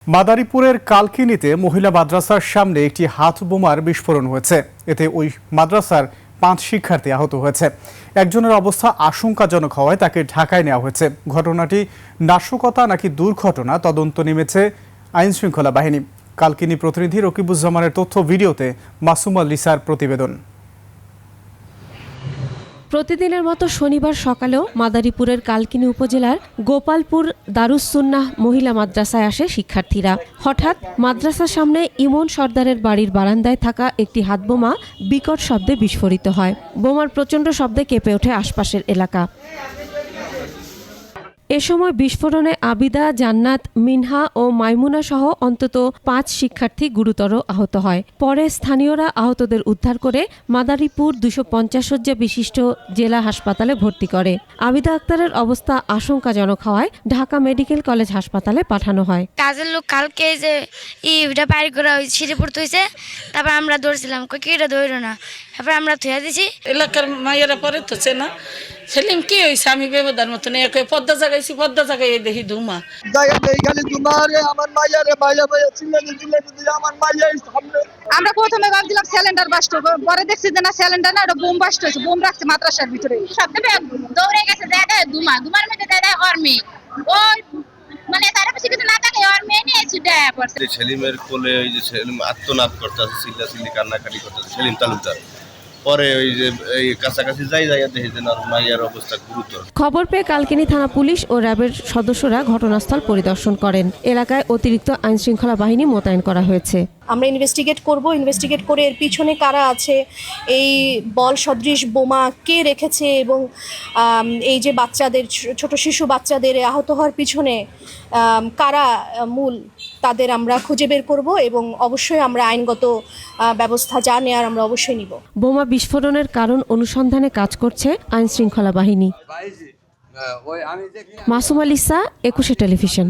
মাদারীপুরের কালকিনিতে মহিলা মাদ্রাসার সামনে একটি হাত বোমার বিস্ফোরণ হয়েছে। এতে ওই মাদ্রাসার 5 শিক্ষার্থী আহত হয়েছে। একজনের অবস্থা আশঙ্কাজনক হওয়ায় তাকে ঢাকায় নেওয়া হয়েছে। ঘটনাটি নাশকতা নাকি দুর্ঘটনা তদন্ত নেমেছে আইন শৃঙ্খলা বাহিনী। কালকিনি প্রতিনিধি রকিবুজ্জামানের তথ্য ভিডিওতে মাসুমা লিসার প্রতিবেদন। প্রতিদিনের মতো শনিবার সকালেও মাদারীপুরের কালকিনি উপজেলার গোপালপুর দারুস সুন্নাহ মহিলা মাদ্রাসায় আসে শিক্ষার্থীরা। হঠাৎ মাদ্রাসার সামনে ইমন সর্দারের বাড়ির বারান্দায় থাকা একটি হাতবোমা বিকট শব্দে বিস্ফোরিত হয়। বোমার প্রচণ্ড শব্দে কেঁপে ওঠে আশপাশের এলাকা। এ সময় বিস্ফোরণে আবিদা, জান্নাত, মিনহা ও মাইমুনা সহ অন্তত 5 শিক্ষার্থী গুরুতর আহত হয়। পরে স্থানীয়রা আহতদের উদ্ধার করে মাদারীপুর 250 শয্যা বিশিষ্ট জেলা হাসপাতালে ভর্তি করে। আবিদা আক্তারের অবস্থা আশঙ্কাজনক হওয়ায় ঢাকা মেডিকেল কলেজ হাসপাতালে পাঠানো হয়। কাজের লোক কালকে যে ইটা বাইর করা হয়েছে, সিঁড়ি পড়তে হয়েছে, তারপর আমরা দৌড়ছিলাম, কিটা দৌড়ো না, তারপর আমরা থুয়া দিছি। এলাকার মায়েরা পরে তো চেনা সেলিম কি হয়েছে, আমি বেবদার মতন পদ্মা জাগাইছি, পদ্মা জাগাই দেখি ধুমা আমরা প্রথমে ভাবছিলাম সিলিন্ডার বাস্ট, পরে দেখছি যে না সিলিন্ডার না, ওটা বোম বাস্ট হয়েছে, বোম রাখছে মাদ্রাসার ভিতরে। সবথেকে দৌড়ে গেছে, দেয় ধুমার মধ্যে দেয় ওর মেয়ে, ওই মানে তার পাশে কিছু না থাকে, ওর মেয়ে নিয়ে ছুটে পড়ছে। সেলিমের কোলে ওই যে সেলিম আত্মনাদ করতেছে, চিল্লাচিল্লি কান্নাকাটি করতেছে সেলিম তালুকদার। পরে ওই যে এই কাছাকাছি যাই দেখি যে মাইয়ার অবস্থা গুরুতর। খবর পেয়ে কালকিনি থানা পুলিশ ও র্যাবের সদস্যরা ঘটনাস্থল পরিদর্শন করেন। এলাকায় অতিরিক্ত আইন শৃঙ্খলা বাহিনী মোতায়েন করা হয়েছে। আমরা ইনভেস্টিগেট করে এর পিছনে কারা আছে, এই বল সদৃশ বোমা কে রেখেছে, এবং এই যে বাচ্চাদের, ছোট শিশু বাচ্চাদের আহত হওয়ার পিছনে কারা মূল, তাদের আমরা খুঁজে বের করব এবং অবশ্যই আমরা আইনগত ব্যবস্থা যা নেওয়ার আমরা অবশ্যই নিব। বোমা বিস্ফোরণের কারণ অনুসন্ধানে কাজ করছে আইন শৃঙ্খলা বাহিনী। Masuma Lisa, 21 television.